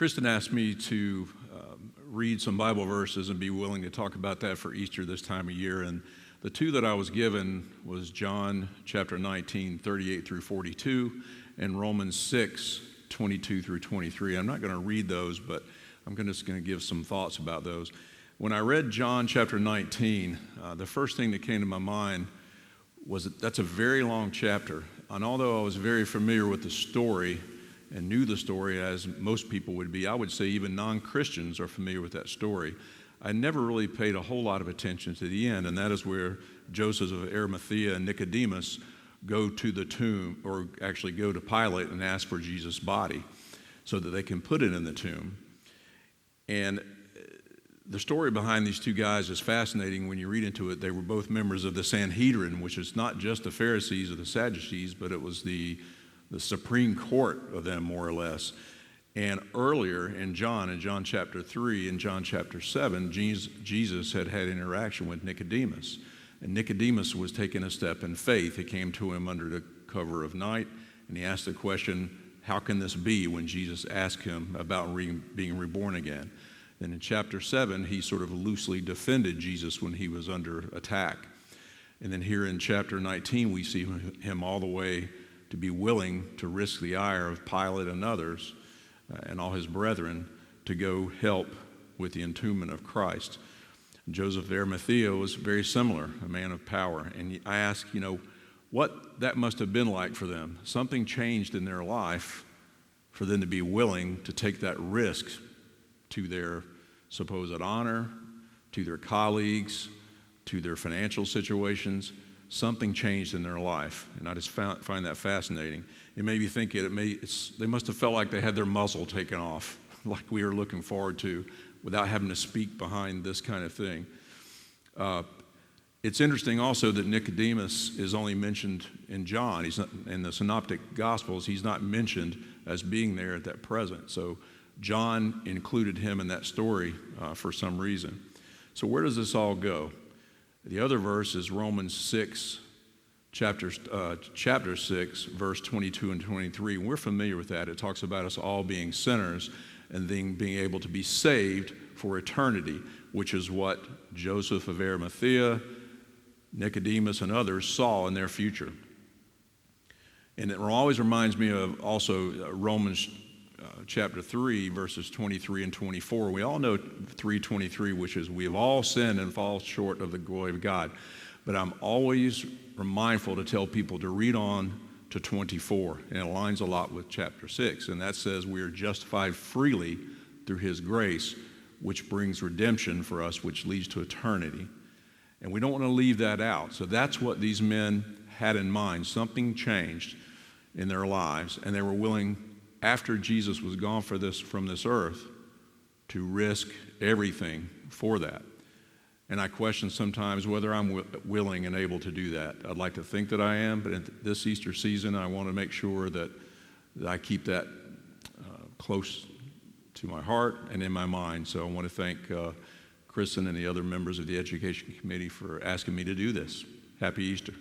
Kristen asked me to read some Bible verses and be willing to talk about that for Easter this time of year. And the two that I was given was John chapter 19, 38 through 42, and Romans 6, 22 through 23. I'm not going to read those, but I'm just going to give some thoughts about those. When I read John chapter 19, the first thing that came to my mind was that's a very long chapter. And although I was very familiar with the story and knew the story as most people would be, I would say even non-Christians are familiar with that story. I never really paid a whole lot of attention to the end, and that is where Joseph of Arimathea and Nicodemus go to the tomb, or actually go to Pilate and ask for Jesus' body so that they can put it in the tomb. And the story behind these two guys is fascinating when you read into it. They were both members of the Sanhedrin, which is not just the Pharisees or the Sadducees, but it was the Supreme Court of them, more or less. And earlier in John chapter 3 and John chapter 7, Jesus had interaction with Nicodemus. And Nicodemus was taking a step in faith. He came to him under the cover of night, and he asked the question, how can this be, when Jesus asked him about being reborn again? And in chapter 7, he sort of loosely defended Jesus when he was under attack. And then here in chapter 19, we see him all the way to be willing to risk the ire of Pilate and others and all his brethren to go help with the entombment of Christ. Joseph of Arimathea was very similar, a man of power. And I ask, what that must have been like for them. Something changed in their life for them to be willing to take that risk to their supposed honor, to their colleagues, to their financial situations. Something changed in their life, and I just find that fascinating. It made me think they must have felt like they had their muzzle taken off, like we were looking forward to, without having to speak behind this kind of thing. It's interesting also that Nicodemus is only mentioned in John. He's not, in the Synoptic Gospels, he's not mentioned as being there at that present. So John included him in that story for some reason. So where does this all go? The other verse is Romans 6, chapter 6, verse 22 and 23. We're familiar with that. It talks about us all being sinners and then being able to be saved for eternity, which is what Joseph of Arimathea, Nicodemus, and others saw in their future. And it always reminds me of also Romans chapter 3, verses 23 and 24. We all know 3:23, which is, we have all sinned and fall short of the glory of God. But I'm always mindful to tell people to read on to 24, and it aligns a lot with chapter 6, and that says we are justified freely through his grace, which brings redemption for us, which leads to eternity. And we don't want to leave that out. So that's what these men had in mind. Something changed in their lives, and they were willing, after Jesus was gone from this earth, to risk everything for that. And I question sometimes whether I'm willing and able to do that. I'd like to think that I am, but in this Easter season, I want to make sure that I keep that close to my heart and in my mind. So I want to thank Kristen and the other members of the Education Committee for asking me to do this. Happy Easter.